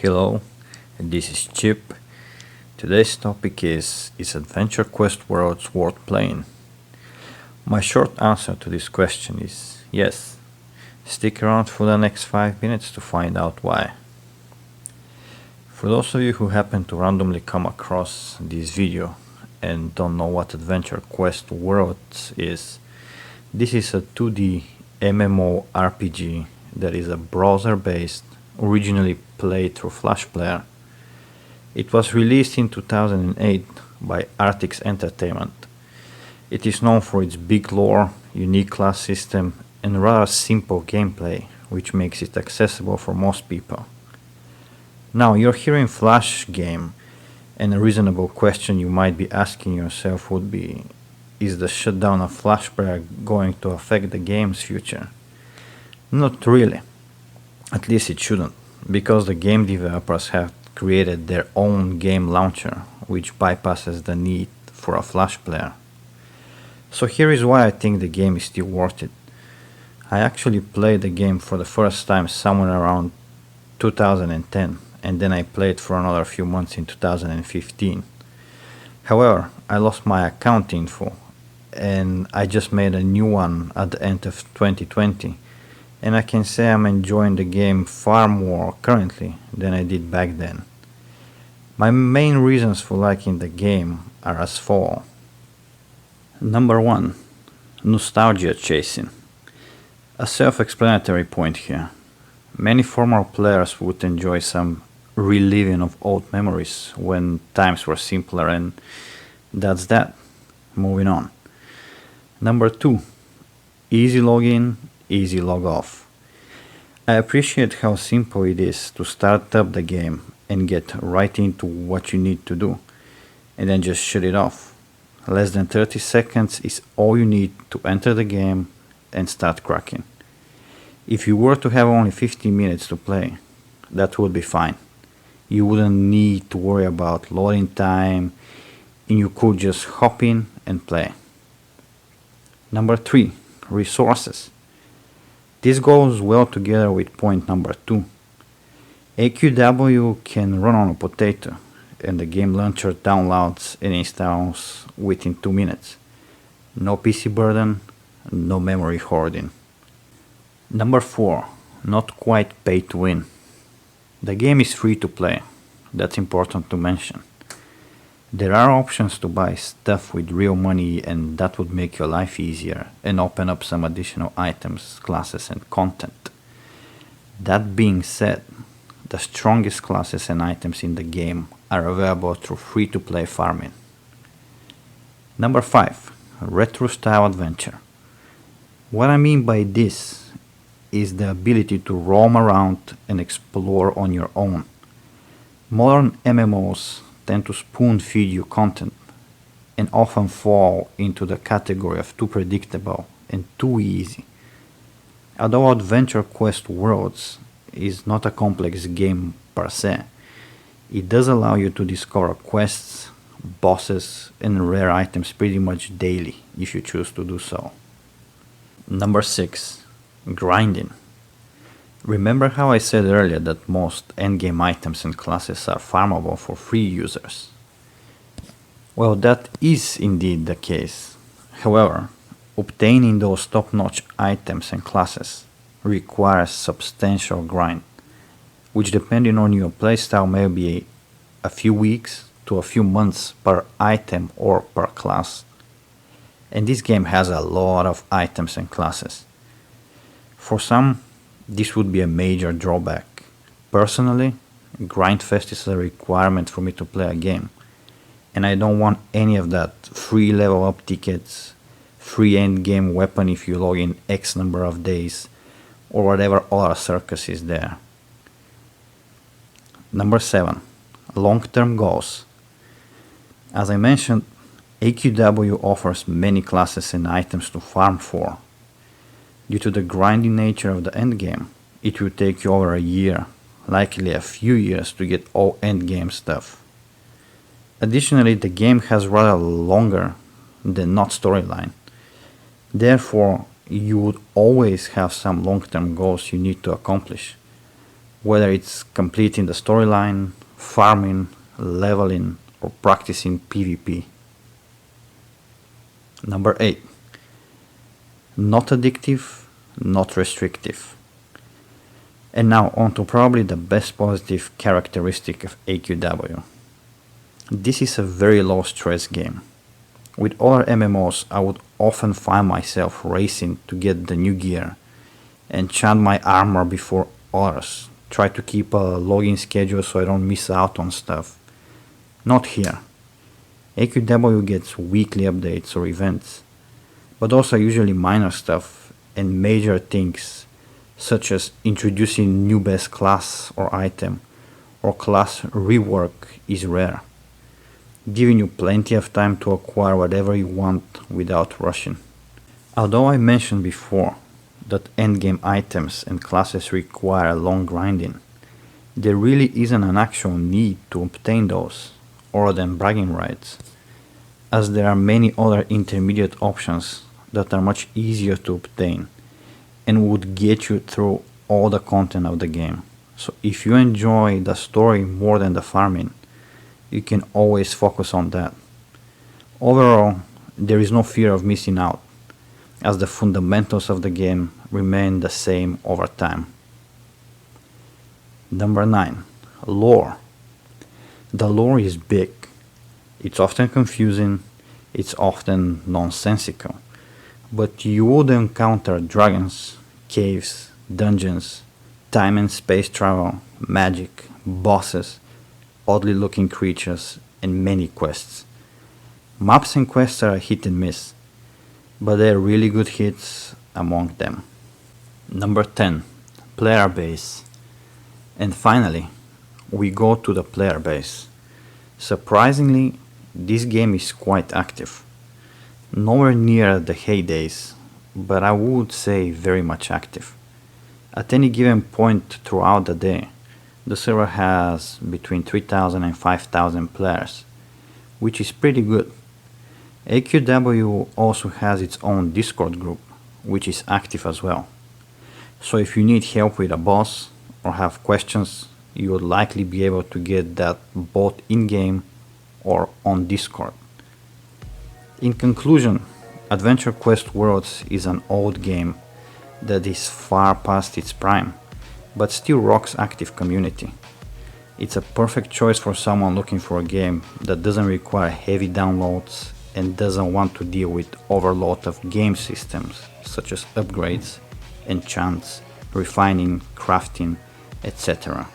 Hello, this is Chip. Today's topic is Adventure Quest worlds worth playing? My short answer to this question is yes. Stick around for the next 5 minutes to find out why. For those of you who happen to randomly come across this video and don't know what Adventure Quest Worlds is, this is a 2D MMORPG that is a browser-based, originally played through Flash Player. It was released in 2008 by Artix Entertainment. It is known for its big lore, unique class system, and rather simple gameplay, which makes it accessible for most people. Now, you're hearing Flash game, and a reasonable question you might be asking yourself would be, is the shutdown of Flash Player going to affect the game's future? Not really. At least it shouldn't, because the game developers have created their own game launcher, which bypasses the need for a Flash player. So here is why I think the game is still worth it. I actually played the game for the first time somewhere around 2010, and then I played for another few months in 2015. However, I lost my account info, and I just made a new one at the end of 2020. And I can say I'm enjoying the game far more currently than I did back then. My main reasons for liking the game are as follows. Number 1. Nostalgia chasing. A self-explanatory point here. Many former players would enjoy some reliving of old memories when times were simpler, and that's that. Moving on. Number 2. Easy login, easy log off. I appreciate how simple it is to start up the game and get right into what you need to do, and then just shut it off. Less than 30 seconds is all you need to enter the game and start cracking. If you were to have only 15 minutes to play, that would be fine. You wouldn't need to worry about loading time, and you could just hop in and play. Number 3. Resources. This goes well together with point number 2. AQW can run on a potato, and the game launcher downloads and installs within 2 minutes. No PC burden, no memory hoarding. Number 4. Not quite pay to win. The game is free to play. That's important to mention. There are options to buy stuff with real money, and that would make your life easier and open up some additional items, classes, and content. That being said, the strongest classes and items in the game are available through free-to-play farming. Number 5. Retro-style adventure. What I mean by this is the ability to roam around and explore on your own. Modern MMOs tend to spoon-feed you content and often fall into the category of too predictable and too easy. Although Adventure Quest Worlds is not a complex game per se, it does allow you to discover quests, bosses, and rare items pretty much daily if you choose to do so. Number 6. Grinding. Remember how I said earlier that most endgame items and classes are farmable for free users? Well, that is indeed the case. However, obtaining those top-notch items and classes requires substantial grind, which depending on your playstyle may be a few weeks to a few months per item or per class. And this game has a lot of items and classes. For some, this would be a major drawback. Personally, Grindfest is a requirement for me to play a game, and I don't want any of that free level up tickets, free endgame weapon if you log in X number of days, or whatever other circus is there. Number 7. Long-term goals. As I mentioned, AQW offers many classes and items to farm for. Due to the grinding nature of the endgame, it will take you over a year, likely a few years, to get all endgame stuff. Additionally, the game has rather longer than not storyline. Therefore, you would always have some long-term goals you need to accomplish. whether it's completing the storyline, farming, leveling, or practicing PvP. Number 8. Not addictive, not restrictive. And now on to probably the best positive characteristic of AQW. This is a very low stress game. With other MMOs, I would often find myself racing to get the new gear, enchant my armor before others, try to keep a login schedule so I don't miss out on stuff. Not here. AQW gets weekly updates or events, but also usually minor stuff and major things such as introducing new best class or item or class rework is rare, giving you plenty of time to acquire whatever you want without rushing. Although I mentioned before that endgame items and classes require long grinding, there really isn't an actual need to obtain those, other than bragging rights, as there are many other intermediate options that are much easier to obtain and would get you through all the content of the game. So if you enjoy the story more than the farming, you can always focus on that. Overall, there is no fear of missing out, as the fundamentals of the game remain the same over time. Number 9. Lore. The lore is big. It's often confusing, it's often nonsensical, but you would encounter dragons, caves, dungeons, time and space travel, magic, bosses, oddly looking creatures, and many quests. Maps and quests are a hit and miss, but there are really good hits among them. Number 10. Player base. And finally, we go to the player base. Surprisingly, this game is quite active. Nowhere near the heydays, but I would say very much active. At any given point throughout the day, the server has between 3,000 and 5,000 players, which is pretty good. AQW also has its own Discord group, which is active as well. So if you need help with a boss or have questions, you would likely be able to get that both in-game or on Discord. In conclusion, Adventure Quest Worlds is an old game that is far past its prime, but still rocks active community. It's a perfect choice for someone looking for a game that doesn't require heavy downloads and doesn't want to deal with overload of game systems such as upgrades, enchants, refining, crafting, etc.